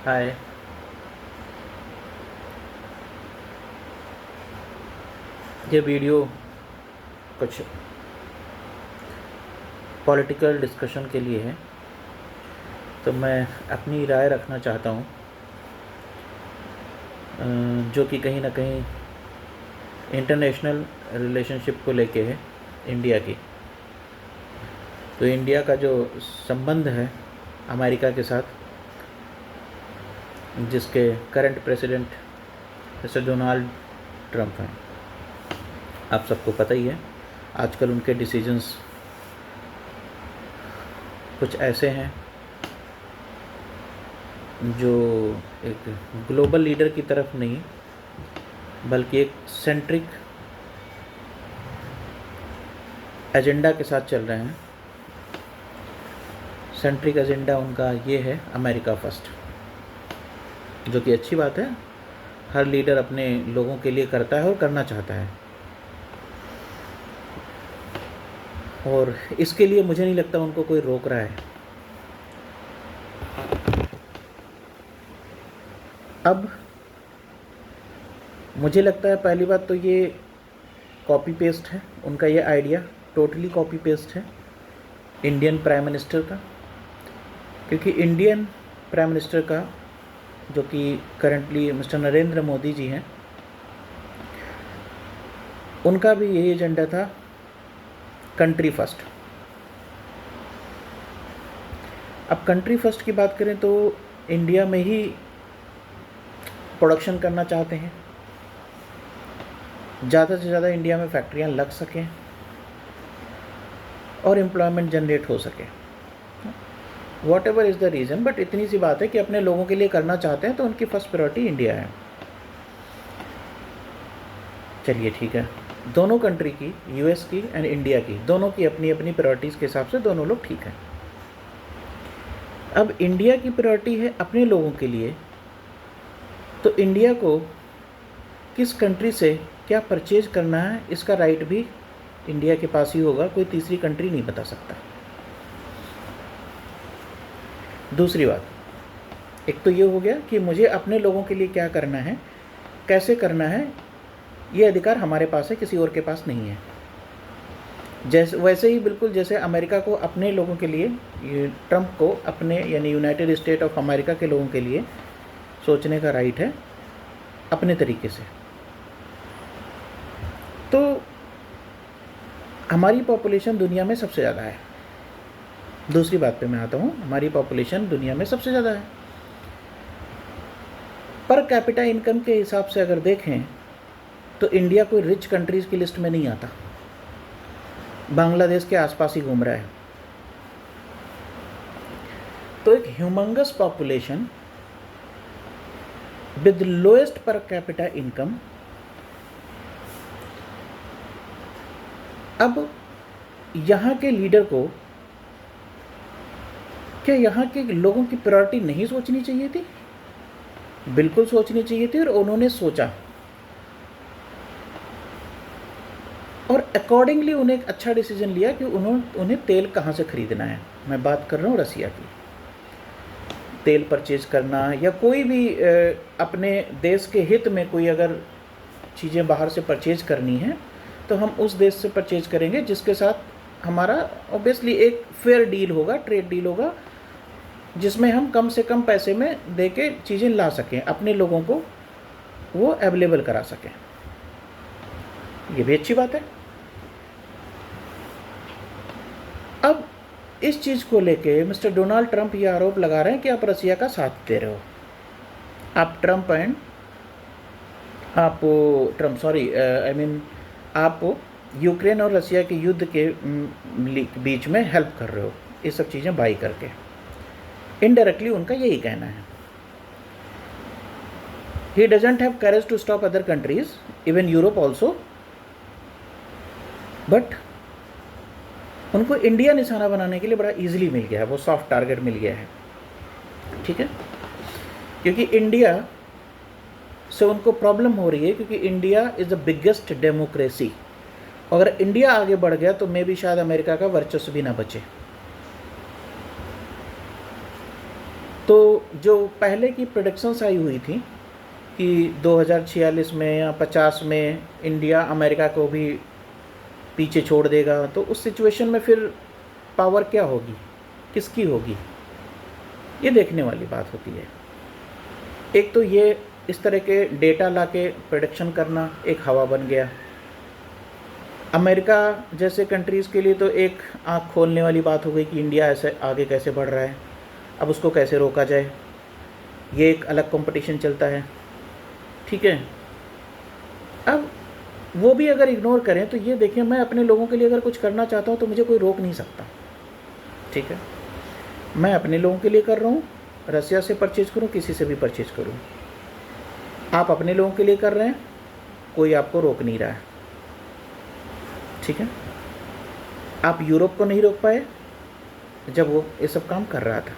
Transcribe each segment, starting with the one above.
हाय। ये वीडियो कुछ political discussion के लिए है, तो मैं अपनी राय रखना चाहता हूँ, जो कि कहीं ना कहीं इंटरनेशनल रिलेशनशिप को लेके है इंडिया की। तो इंडिया का जो संबंध है अमेरिका के साथ, जिसके current president mister Donald Trump हैं, आप सबको पता ही है। आजकल उनके डिसीजंस कुछ ऐसे हैं जो एक ग्लोबल लीडर की तरफ नहीं, बल्कि एक सेंट्रिक एजेंडा के साथ चल रहे हैं। सेंट्रिक एजेंडा उनका ये है, अमेरिका फर्स्ट, जो कि अच्छी बात है। हर लीडर अपने लोगों के लिए करता है और करना चाहता है, और इसके लिए मुझे नहीं लगता उनको कोई रोक रहा है। अब मुझे लगता है पहली बात तो ये कॉपी पेस्ट है, उनका ये आइडिया टोटली कॉपी पेस्ट है इंडियन प्राइम मिनिस्टर का। क्योंकि इंडियन प्राइम मिनिस्टर का, जो कि करंटली मिस्टर नरेंद्र मोदी जी हैं, उनका भी यही एजेंडा था, कंट्री फर्स्ट। अब कंट्री फर्स्ट की बात करें तो इंडिया में ही प्रोडक्शन करना चाहते हैं, ज़्यादा से ज़्यादा इंडिया में फैक्ट्रियां लग सकें और एम्प्लॉयमेंट जनरेट हो सके, what ever is the reason. But इतनी सी बात है कि अपने लोगों के लिए करना चाहते हैं, तो उनकी फर्स्ट प्रायोरिटी इंडिया है। चलिए ठीक है, दोनों कंट्री की, यूएस की एंड इंडिया की, दोनों की अपनी अपनी प्रायोरिटीज़ के हिसाब से दोनों लोग ठीक हैं। अब इंडिया की प्रायोरिटी है अपने लोगों के लिए, तो इंडिया को किस कंट्री से क्या परचेज करना है, इसका राइट भी इंडिया के पास ही होगा, कोई तीसरी कंट्री नहीं बता सकता। दूसरी बात, एक तो ये हो गया कि मुझे अपने लोगों के लिए क्या करना है, कैसे करना है, ये अधिकार हमारे पास है, किसी और के पास नहीं है। जैसे वैसे ही बिल्कुल जैसे अमेरिका को अपने लोगों के लिए, ट्रंप को अपने यानी यूनाइटेड स्टेट ऑफ अमेरिका के लोगों के लिए सोचने का राइट है अपने तरीके से। तो हमारी पॉपुलेशन दुनिया में सबसे ज़्यादा है। दूसरी बात पे मैं आता हूँ, हमारी पॉपुलेशन दुनिया में सबसे ज़्यादा है। पर कैपिटा इनकम के हिसाब से अगर देखें तो इंडिया कोई रिच कंट्रीज़ की लिस्ट में नहीं आता, बांग्लादेश के आसपास ही घूम रहा है। तो एक humongous population with lowest per capita income. अब यहाँ के लीडर को क्या यहाँ के लोगों की प्रायोरिटी नहीं सोचनी चाहिए थी? बिल्कुल सोचनी चाहिए थी, और उन्होंने सोचा, और अकॉर्डिंगली उन्हें एक अच्छा डिसीजन लिया कि उन्हें तेल कहाँ से खरीदना है। मैं बात कर रहा हूँ रसिया की। तेल परचेज करना या कोई भी अपने देश के हित में कोई अगर चीज़ें बाहर से परचेज करनी है, तो हम उस देश से परचेज करेंगे जिसके साथ हमारा ऑब्वियसली एक फेयर डील होगा, ट्रेड डील होगा, जिसमें हम कम से कम पैसे में दे के चीज़ें ला सकें, अपने लोगों को वो अवेलेबल करा सकें। ये भी अच्छी बात है। अब इस चीज़ को लेके मिस्टर डोनाल्ड ट्रंप ये आरोप लगा रहे हैं कि आप रसिया का साथ दे रहे हो। आप आप यूक्रेन और रसिया के युद्ध के बीच में हेल्प कर रहे हो, ये सब चीज़ें बाई करके। इनडायरेक्टली उनका यही कहना है। He doesn't have courage to stop other countries, even Europe also, but उनको इंडिया निशाना बनाने के लिए बड़ा इजीली मिल गया है, वो सॉफ्ट टारगेट मिल गया है। ठीक है, क्योंकि इंडिया से उनको प्रॉब्लम हो रही है, क्योंकि India is the biggest democracy. अगर इंडिया आगे बढ़ गया तो मे भी शायद अमेरिका का वर्चस्व भी ना बचे। तो जो पहले की प्रोडिक्शंस आई हुई थी कि 2046 में या 50 में इंडिया अमेरिका को भी पीछे छोड़ देगा, तो उस सिचुएशन में फिर पावर क्या होगी, किसकी होगी, ये देखने वाली बात होती है। एक तो ये इस तरह के डेटा लाके प्रेडिक्शन करना एक हवा बन गया। अमेरिका जैसे कंट्रीज़ के लिए तो एक आँख खोलने वाली बात हो गई कि इंडिया ऐसे आगे कैसे बढ़ रहा है, अब उसको कैसे रोका जाए, ये एक अलग कंपटीशन चलता है। ठीक है, अब वो भी अगर इग्नोर करें तो ये देखिए, मैं अपने लोगों के लिए अगर कुछ करना चाहता हूँ तो मुझे कोई रोक नहीं सकता। ठीक है, मैं अपने लोगों के लिए कर रहा हूँ, रसिया से परचेज करूँ, किसी से भी परचेज करूँ। आप अपने लोगों के लिए कर रहे हैं, कोई आपको रोक नहीं रहा है। ठीक है, आप यूरोप को नहीं रोक पाए जब वो ये सब काम कर रहा था,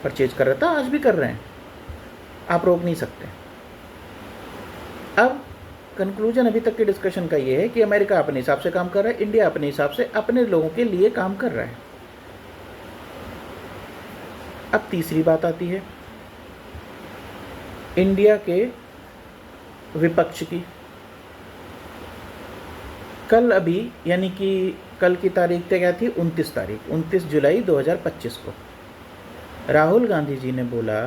परचेज कर रहा था, आज भी कर रहे हैं, आप रोक नहीं सकते। अब कंक्लूजन अभी तक के डिस्कशन का ये है कि अमेरिका अपने हिसाब से काम कर रहा है, इंडिया अपने हिसाब से अपने लोगों के लिए काम कर रहा है। अब तीसरी बात आती है इंडिया के विपक्ष की। कल अभी यानी कि कल की तारीख क्या थी, 29 जुलाई 2025 को राहुल गांधी जी ने बोला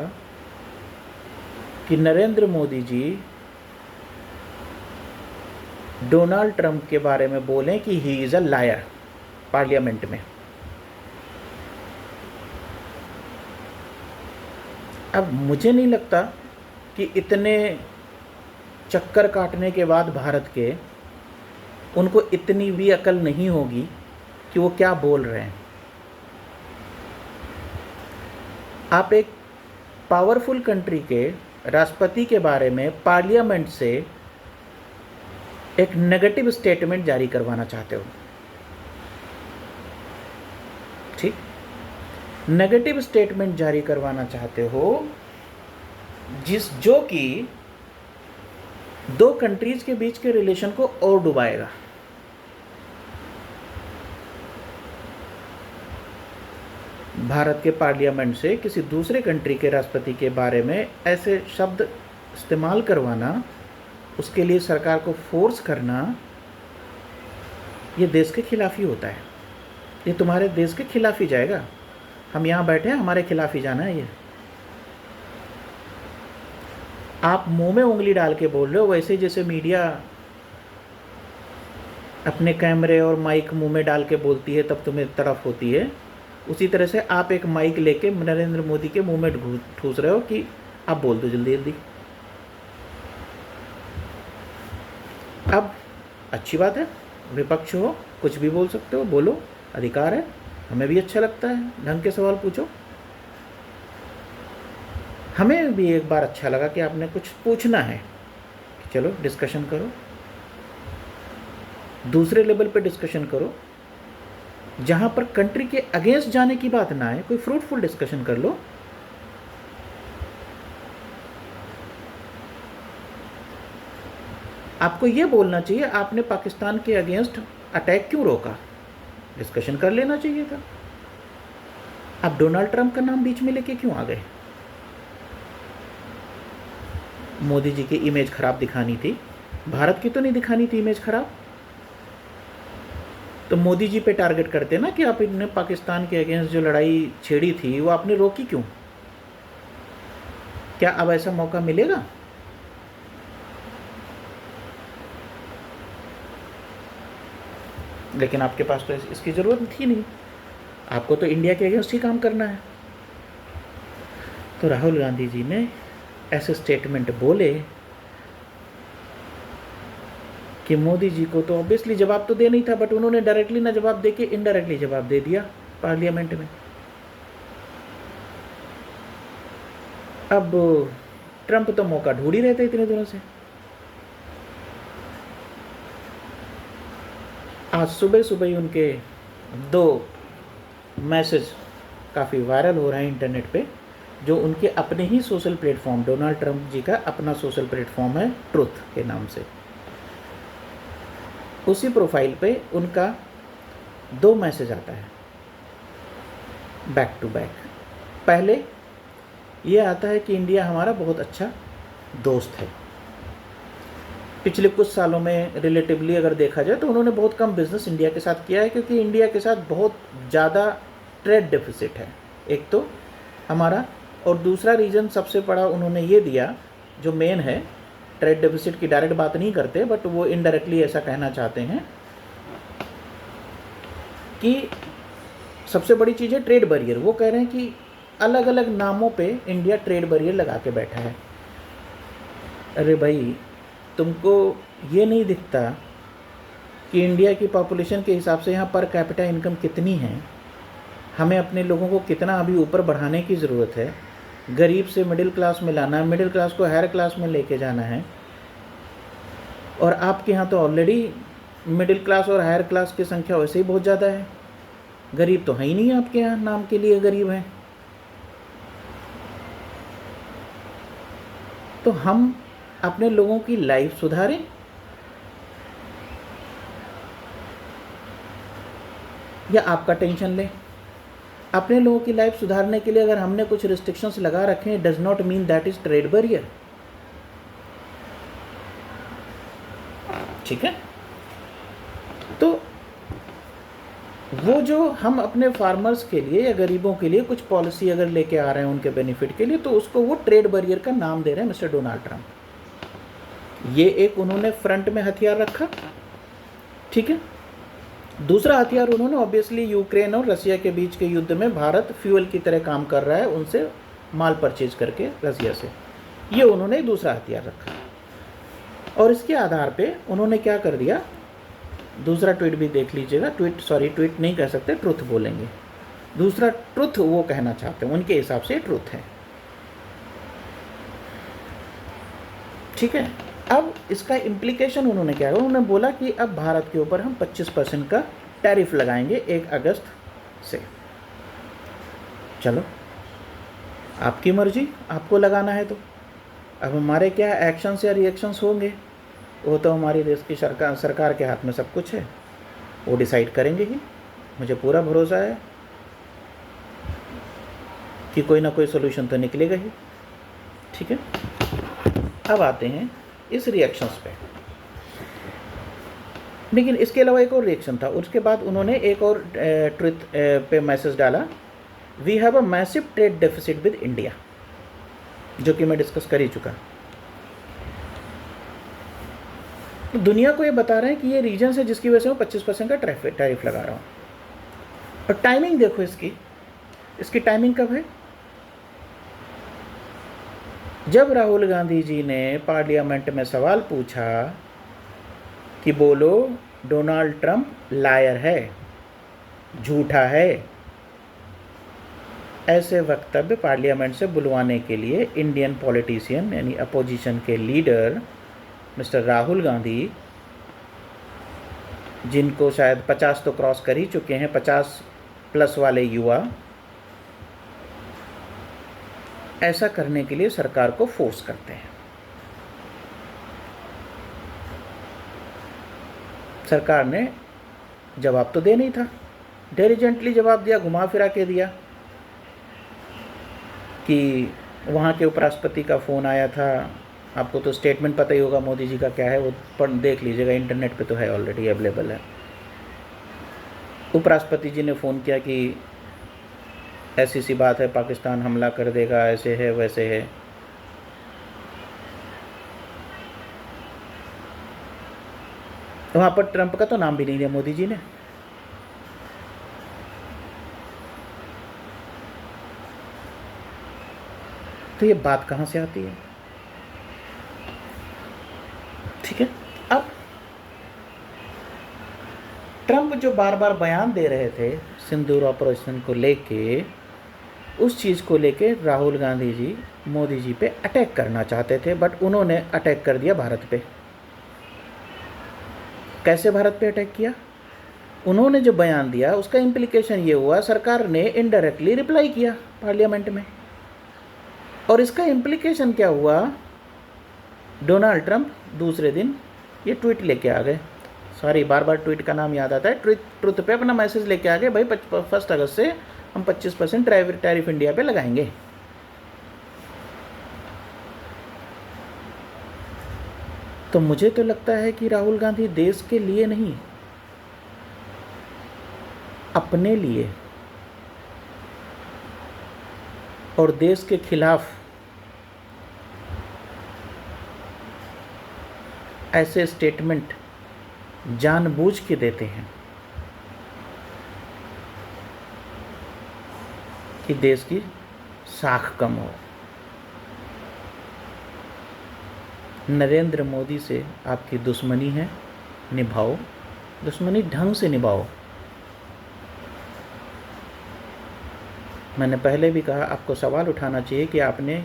कि नरेंद्र मोदी जी डोनाल्ड ट्रंप के बारे में बोलें कि he is a liar parliament में। अब मुझे नहीं लगता कि इतने चक्कर काटने के बाद भारत के उनको इतनी भी अकल नहीं होगी कि वो क्या बोल रहे हैं। आप एक पावरफुल कंट्री के राष्ट्रपति के बारे में पार्लियामेंट से एक नेगेटिव स्टेटमेंट जारी करवाना चाहते हो। ठीक, नेगेटिव स्टेटमेंट जारी करवाना चाहते हो जो कि दो कंट्रीज के बीच के रिलेशन को और डुबाएगा। भारत के पार्लियामेंट से किसी दूसरे कंट्री के राष्ट्रपति के बारे में ऐसे शब्द इस्तेमाल करवाना, उसके लिए सरकार को फोर्स करना, ये देश के खिलाफ ही होता है। ये तुम्हारे देश के खिलाफ ही जाएगा। हम यहाँ बैठे हैं, हमारे खिलाफ ही जाना है। ये आप मुंह में उंगली डाल के बोल रहे हो, वैसे जैसे मीडिया अपने कैमरे और माइक मुंह में डाल के बोलती है तब तुम्हें तरफ होती है, उसी तरह से आप एक माइक लेके नरेंद्र मोदी के मुंह में ठूस रहे हो कि आप बोल दो जल्दी जल्दी। अब अच्छी बात है, विपक्ष हो, कुछ भी बोल सकते हो, बोलो, अधिकार है, हमें भी अच्छा लगता है, ढंग के सवाल पूछो। हमें भी एक बार अच्छा लगा कि आपने कुछ पूछना है, चलो डिस्कशन करो, दूसरे लेवल पे डिस्कशन करो, जहां पर कंट्री के अगेंस्ट जाने की बात ना है, कोई फ्रूटफुल डिस्कशन कर लो। आपको ये बोलना चाहिए आपने पाकिस्तान के अगेंस्ट अटैक क्यों रोका, डिस्कशन कर लेना चाहिए था। आप डोनाल्ड ट्रंप का नाम बीच में लेके क्यों आ गए? मोदी जी की इमेज खराब दिखानी थी, भारत की तो नहीं दिखानी थी इमेज खराब। तो मोदी जी पे टारगेट करते ना कि आप इन्होंने पाकिस्तान के अगेंस्ट जो लड़ाई छेड़ी थी वो आपने रोकी क्यों? क्या अब ऐसा मौका मिलेगा? लेकिन आपके पास तो इसकी ज़रूरत थी नहीं, आपको तो इंडिया के अगेंस्ट ही काम करना है। तो राहुल गांधी जी ने ऐसे स्टेटमेंट बोले कि मोदी जी को तो ऑब्वियसली जवाब तो देना ही था, बट उन्होंने डायरेक्टली ना जवाब देके इनडायरेक्टली जवाब दे दिया पार्लियामेंट में। अब ट्रंप तो मौका ढूंढ ही रहे थे इतने दिनों से। आज सुबह सुबह ही उनके दो मैसेज काफ़ी वायरल हो रहे हैं इंटरनेट पे, जो उनके अपने ही सोशल प्लेटफॉर्म, डोनाल्ड ट्रंप जी का अपना सोशल प्लेटफॉर्म है ट्रुथ के नाम से, उसी प्रोफाइल पे उनका दो मैसेज आता है बैक टू बैक। पहले ये आता है कि इंडिया हमारा बहुत अच्छा दोस्त है। पिछले कुछ सालों में रिलेटिवली अगर देखा जाए तो उन्होंने बहुत कम बिजनेस इंडिया के साथ किया है, क्योंकि इंडिया के साथ बहुत ज़्यादा ट्रेड डेफिसिट है एक तो हमारा, और दूसरा रीज़न सबसे बड़ा उन्होंने ये दिया जो मेन है, ट्रेड डेफिसिट की डायरेक्ट बात नहीं करते बट वो इनडायरेक्टली ऐसा कहना चाहते हैं कि सबसे बड़ी चीज़ है ट्रेड बैरियर। वो कह रहे हैं कि अलग अलग नामों पे इंडिया ट्रेड बैरियर लगा के बैठा है। अरे भाई, तुमको ये नहीं दिखता कि इंडिया की पॉपुलेशन के हिसाब से यहाँ पर कैपिटा इनकम कितनी है, हमें अपने लोगों को कितना अभी ऊपर बढ़ाने की ज़रूरत है, गरीब से मिडिल क्लास में लाना है, मिडिल क्लास को हायर क्लास में लेके जाना है। और आपके यहाँ तो ऑलरेडी मिडिल क्लास और हायर क्लास की संख्या वैसे ही बहुत ज़्यादा है, गरीब तो है ही नहीं आपके यहाँ, नाम के लिए गरीब हैं। तो हम अपने लोगों की लाइफ सुधारें या आपका टेंशन लें? अपने लोगों की लाइफ सुधारने के लिए अगर हमने कुछ रिस्ट्रिक्शंस लगा रखे हैं, does not mean that is trade barrier. ठीक है, तो वो जो हम अपने फार्मर्स के लिए या गरीबों के लिए कुछ पॉलिसी अगर लेके आ रहे हैं उनके बेनिफिट के लिए, तो उसको वो ट्रेड बैरियर का नाम दे रहे हैं मिस्टर डोनाल्ड ट्रंप। ये एक उन्होंने फ्रंट में हथियार रखा। ठीक है, दूसरा हथियार उन्होंने ऑब्वियसली यूक्रेन और रसिया के बीच के युद्ध में भारत फ्यूल की तरह काम कर रहा है उनसे माल परचेज करके रसिया से, ये उन्होंने दूसरा हथियार रखा। और इसके आधार पे उन्होंने क्या कर दिया, दूसरा ट्वीट भी देख लीजिएगा, ट्वीट नहीं कह सकते, ट्रुथ बोलेंगे। दूसरा ट्रुथ वो कहना चाहते हैं, उनके हिसाब से ट्रुथ है। ठीक है, अब इसका इम्प्लीकेशन उन्होंने क्या किया, उन्होंने बोला कि अब भारत के ऊपर हम 25% का टैरिफ लगाएंगे 1 अगस्त से। चलो, आपकी मर्जी, आपको लगाना है तो। अब हमारे क्या एक्शंस या रिएक्शंस होंगे, वो तो हमारी देश की सरकार के हाथ में सब कुछ है, वो डिसाइड करेंगे ही। मुझे पूरा भरोसा है कि कोई ना कोई सोल्यूशन तो निकलेगा ही। ठीक है, अब आते हैं इस रिएक्शंस पे। लेकिन इसके अलावा एक और रिएक्शन था, उसके बाद उन्होंने एक और ट्वीट पे मैसेज डाला, we have a massive trade deficit with India, जो कि मैं डिस्कस कर ही चुका। तो दुनिया को ये बता रहे हैं कि ये रीजन है जिसकी वजह से मैं 25% का टैरिफ लगा रहा हूँ। और टाइमिंग देखो इसकी टाइमिंग कब है, जब राहुल गांधी जी ने पार्लियामेंट में सवाल पूछा कि बोलो डोनाल्ड ट्रंप लायर है, झूठा है, ऐसे वक्तव्य पार्लियामेंट से बुलवाने के लिए इंडियन पॉलिटिशियन यानी अपोजिशन के लीडर मिस्टर राहुल गांधी, जिनको शायद 50 तो क्रॉस कर ही चुके हैं, 50 प्लस वाले युवा, ऐसा करने के लिए सरकार को फोर्स करते हैं। सरकार ने जवाब तो दे नहीं था, डेलिजेंटली जवाब दिया, घुमा फिरा के दिया कि वहाँ के उपराष्ट्रपति का फ़ोन आया था, आपको तो स्टेटमेंट पता ही होगा मोदी जी का क्या है, वो पढ़ देख लीजिएगा, इंटरनेट पे तो है, ऑलरेडी अवेलेबल है। उपराष्ट्रपति जी ने फ़ोन किया कि ऐसी सी बात है, पाकिस्तान हमला कर देगा, ऐसे है वैसे है। वहाँ पर ट्रंप का तो नाम भी नहीं लिया मोदी जी ने। तो ये बात कहाँ से आती है? ठीक है, अब ट्रंप जो बार बार बयान दे रहे थे सिंदूर ऑपरेशन को लेके, उस चीज़ को लेके राहुल गांधी जी मोदी जी पे अटैक करना चाहते थे, बट उन्होंने अटैक कर दिया भारत पे। कैसे भारत पे अटैक किया? उन्होंने जो बयान दिया उसका इम्प्लीकेशन ये हुआ, सरकार ने इनडायरेक्टली रिप्लाई किया पार्लियामेंट में, और इसका इम्प्लीकेशन क्या हुआ, डोनाल्ड ट्रंप दूसरे दिन ये ट्वीट लेके आ गए, सॉरी बार बार ट्वीट का नाम याद आता है, ट्रुथ पे अपना मैसेज लेके आ गए, भाई 1 अगस्त से हम 25% टैरिफ इंडिया पे लगाएंगे। तो मुझे तो लगता है कि राहुल गांधी देश के लिए नहीं, अपने लिए और देश के खिलाफ ऐसे स्टेटमेंट जानबूझ के देते हैं कि देश की साख कम हो। नरेंद्र मोदी से आपकी दुश्मनी है, निभाओ, दुश्मनी ढंग से निभाओ। मैंने पहले भी कहा, आपको सवाल उठाना चाहिए कि आपने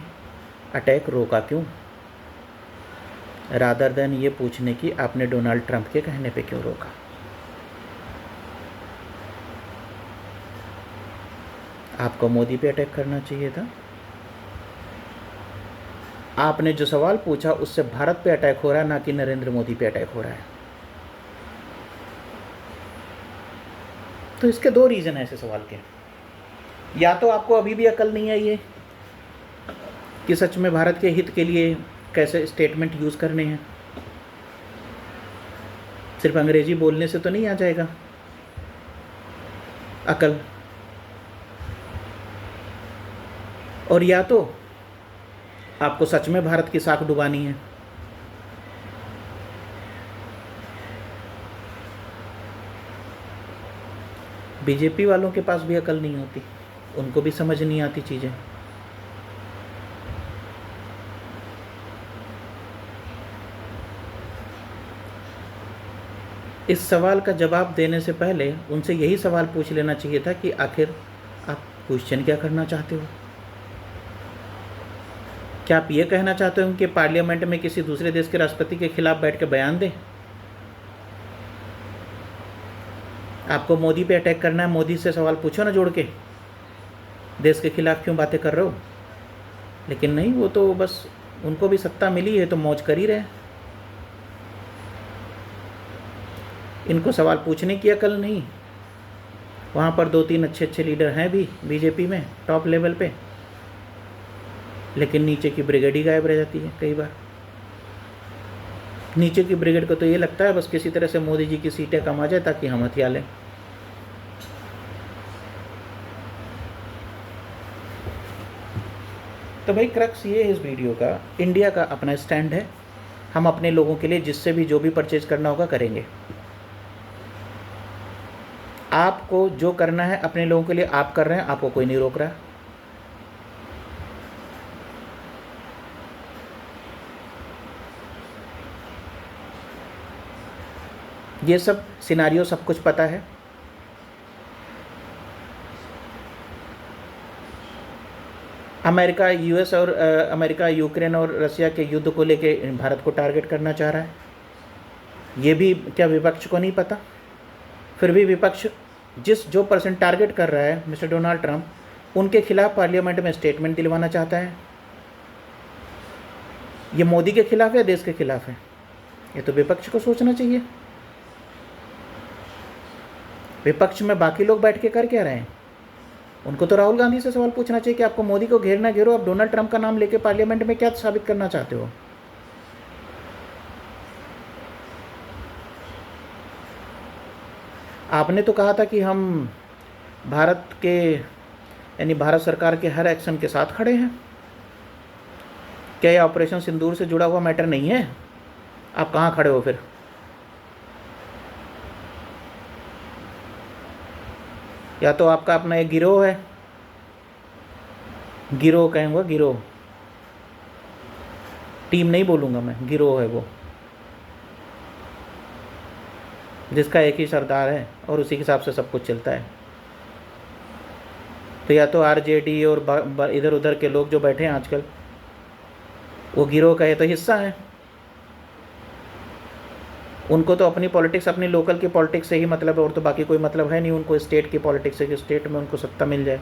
अटैक रोका क्यों, रादर देन ये पूछने की आपने डोनाल्ड ट्रंप के कहने पे क्यों रोका। आपको मोदी पे अटैक करना चाहिए था। आपने जो सवाल पूछा उससे भारत पे अटैक हो रहा है, ना कि नरेंद्र मोदी पे अटैक हो रहा है। तो इसके दो रीज़न है ऐसे सवाल के। या तो आपको अभी भी अकल नहीं आई है कि सच में भारत के हित के लिए कैसे स्टेटमेंट यूज़ करने हैं। सिर्फ अंग्रेजी बोलने से तो नहीं आ जाएगा अकल। और या तो आपको सच में भारत की साख डुबानी है। बीजेपी वालों के पास भी अकल नहीं होती, उनको भी समझ नहीं आती चीज़ें। इस सवाल का जवाब देने से पहले उनसे यही सवाल पूछ लेना चाहिए था कि आखिर आप क्वेश्चन क्या करना चाहते हो। क्या आप ये कहना चाहते हो कि पार्लियामेंट में किसी दूसरे देश के राष्ट्रपति के खिलाफ बैठ के बयान दें? आपको मोदी पे अटैक करना है, मोदी से सवाल पूछो ना जोड़ के, देश के खिलाफ क्यों बातें कर रहे हो। लेकिन नहीं, वो तो बस उनको भी सत्ता मिली है तो मौज कर ही रहे। इनको सवाल पूछने की अकल नहीं। वहाँ पर 2-3 अच्छे लीडर हैं भी बीजेपी में टॉप लेवल पे, लेकिन नीचे की ब्रिगेड ही गायब रह जाती है कई बार। नीचे की ब्रिगेड को तो ये लगता है बस किसी तरह से मोदी जी की सीटें कम आ जाए ताकि हम हथिया लें। तो भाई क्रक्स ये है इस वीडियो का, इंडिया का अपना स्टैंड है। हम अपने लोगों के लिए जिससे भी जो भी परचेज करना होगा करेंगे। आपको जो करना है अपने लोगों के लिए आप कर रहे हैं, आपको कोई नहीं रोक रहा। ये सब सिनारियो सब कुछ पता है। अमेरिका यूएस और अमेरिका यूक्रेन और रशिया के युद्ध को लेके भारत को टारगेट करना चाह रहा है। ये भी क्या विपक्ष को नहीं पता? फिर भी विपक्ष जो पर्सन टारगेट कर रहा है मिस्टर डोनाल्ड ट्रंप, उनके खिलाफ पार्लियामेंट में स्टेटमेंट दिलवाना चाहता है। ये मोदी के खिलाफ है, देश के खिलाफ है? ये तो विपक्ष को सोचना चाहिए। विपक्ष में बाकी लोग बैठ के कर क्या रहे हैं? उनको तो राहुल गांधी से सवाल पूछना चाहिए कि आपको मोदी को घेरना घेरो, आप डोनाल्ड ट्रंप का नाम लेके पार्लियामेंट में क्या साबित करना चाहते हो? आपने तो कहा था कि हम भारत के यानी भारत सरकार के हर एक्शन के साथ खड़े हैं। क्या ये ऑपरेशन सिंदूर से जुड़ा हुआ मैटर नहीं है? आप कहाँ खड़े हो फिर? या तो आपका अपना एक गिरोह है, गिरोह कहूँगा, गिरोह, टीम नहीं बोलूँगा मैं, गिरोह है वो, जिसका एक ही सरदार है और उसी के हिसाब से सब कुछ चलता है। तो या तो आरजेडी और इधर उधर के लोग जो बैठे हैं आजकल, वो गिरोह का ये तो हिस्सा है। उनको तो अपनी पॉलिटिक्स, अपनी लोकल की पॉलिटिक्स से ही मतलब है, और तो बाकी कोई मतलब है नहीं उनको स्टेट की पॉलिटिक्स से कि स्टेट में उनको सत्ता मिल जाए।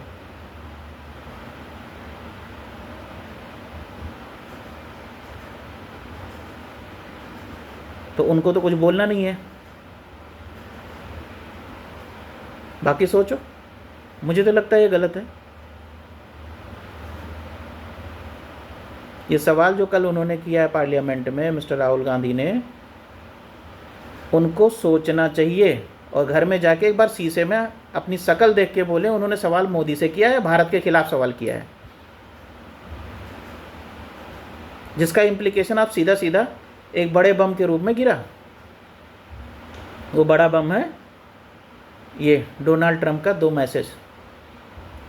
तो उनको तो कुछ बोलना नहीं है। बाकी सोचो, मुझे तो लगता है ये गलत है। ये सवाल जो कल उन्होंने किया है पार्लियामेंट में मिस्टर राहुल गांधी ने, उनको सोचना चाहिए और घर में जाके एक बार शीशे में अपनी शक्ल देख के बोले उन्होंने सवाल मोदी से किया है, भारत के खिलाफ सवाल किया है, जिसका इम्प्लीकेशन आप सीधा सीधा एक बड़े बम के रूप में गिरा। वो बड़ा बम है ये डोनाल्ड ट्रंप का 2 मैसेज।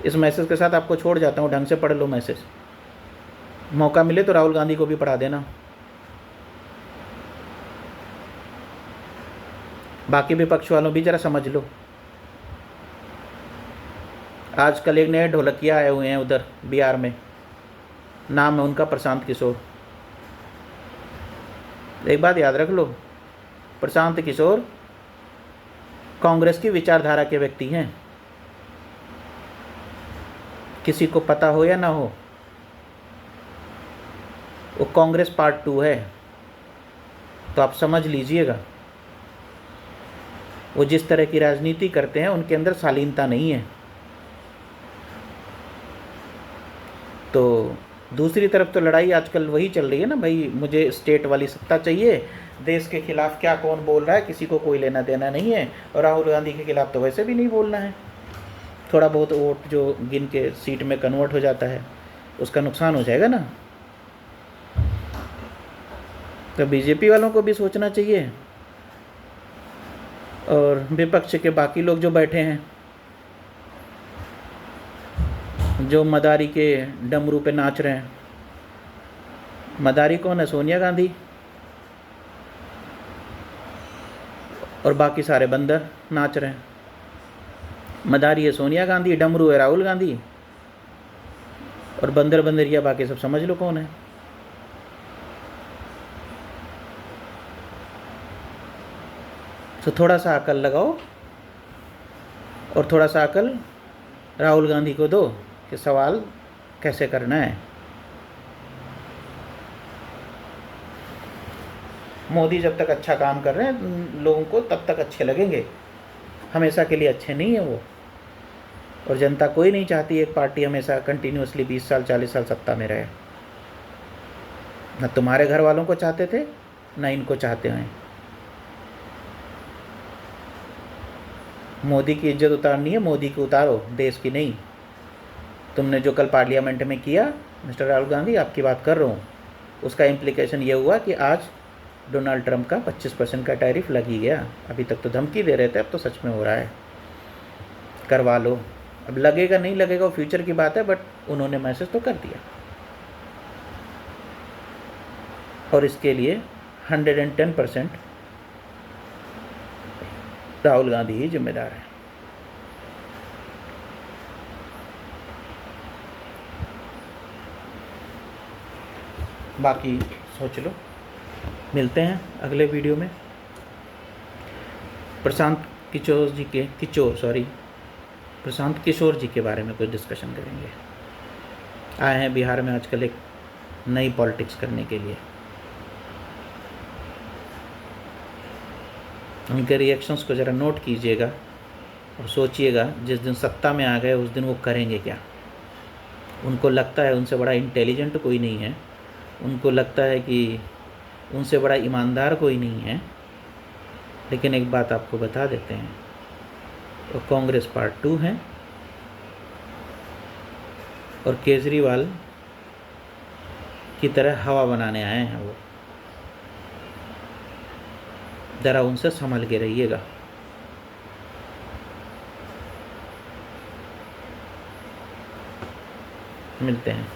इस मैसेज के साथ आपको छोड़ जाता हूँ, ढंग से पढ़ लो मैसेज। मौका मिले तो राहुल गांधी को भी पढ़ा देना। बाकी विपक्ष वालों भी जरा समझ लो। आजकल एक नए ढोलकिया आए हुए हैं उधर बिहार में, नाम है उनका प्रशांत किशोर। एक बात याद रख लो, प्रशांत किशोर कांग्रेस की विचारधारा के व्यक्ति हैं। किसी को पता हो या ना हो, वो कांग्रेस पार्ट 2 है, तो आप समझ लीजिएगा वो जिस तरह की राजनीति करते हैं उनके अंदर शालीनता नहीं है। तो दूसरी तरफ तो लड़ाई आजकल वही चल रही है ना भाई, मुझे स्टेट वाली सत्ता चाहिए, देश के खिलाफ क्या कौन बोल रहा है किसी को कोई लेना देना नहीं है, और राहुल गांधी के खिलाफ तो वैसे भी नहीं बोलना है। थोड़ा बहुत वोट जो गिन के सीट में कन्वर्ट हो जाता है उसका नुकसान हो जाएगा ना। तो बीजेपी वालों को भी सोचना चाहिए, और विपक्ष के बाकी लोग जो बैठे हैं, जो मदारी के डमरू पे नाच रहे हैं। मदारी कौन है? सोनिया गांधी और बाकी सारे बंदर नाच रहे हैं। मदारी है सोनिया गांधी, डमरू है राहुल गांधी, और बंदर बंदरिया बाकी सब समझ लो कौन है। तो थोड़ा सा अकल लगाओ और थोड़ा सा अकल राहुल गांधी को दो कि सवाल कैसे करना है। मोदी जब तक अच्छा काम कर रहे हैं लोगों को तब तक अच्छे लगेंगे, हमेशा के लिए अच्छे नहीं है वो। और जनता कोई नहीं चाहती एक पार्टी हमेशा कंटिन्यूसली 20 साल 40 साल सत्ता में रहे। न तुम्हारे घर वालों को चाहते थे न इनको चाहते हैं। मोदी की इज्जत उतारनी है, मोदी की उतारो, देश की नहीं। तुमने जो कल पार्लियामेंट में किया मिस्टर राहुल गांधी, आपकी बात कर रहा हूँ, उसका इम्प्लीकेशन ये हुआ कि आज डोनाल्ड ट्रंप का 25% का टैरिफ लग ही गया। अभी तक तो धमकी दे रहे थे, अब तो सच में हो रहा है। करवा लो। अब लगेगा नहीं लगेगा वो फ्यूचर की बात है, बट उन्होंने मैसेज तो कर दिया, और इसके लिए 110% राहुल गांधी ही जिम्मेदार है। बाकी सोच लो। मिलते हैं अगले वीडियो में। प्रशांत किशोर जी के बारे में कुछ डिस्कशन करेंगे। आए हैं बिहार में आजकल एक नई पॉलिटिक्स करने के लिए। उनके रिएक्शंस को ज़रा नोट कीजिएगा और सोचिएगा, जिस दिन सत्ता में आ गए उस दिन वो करेंगे क्या। उनको लगता है उनसे बड़ा इंटेलिजेंट कोई नहीं है, उनको लगता है कि उनसे बड़ा ईमानदार कोई नहीं है। लेकिन एक बात आपको बता देते हैं, वो कांग्रेस पार्ट 2 है, और केजरीवाल की तरह हवा बनाने आए हैं वो। ज़रा उनसे संभल के रहिएगा। मिलते हैं।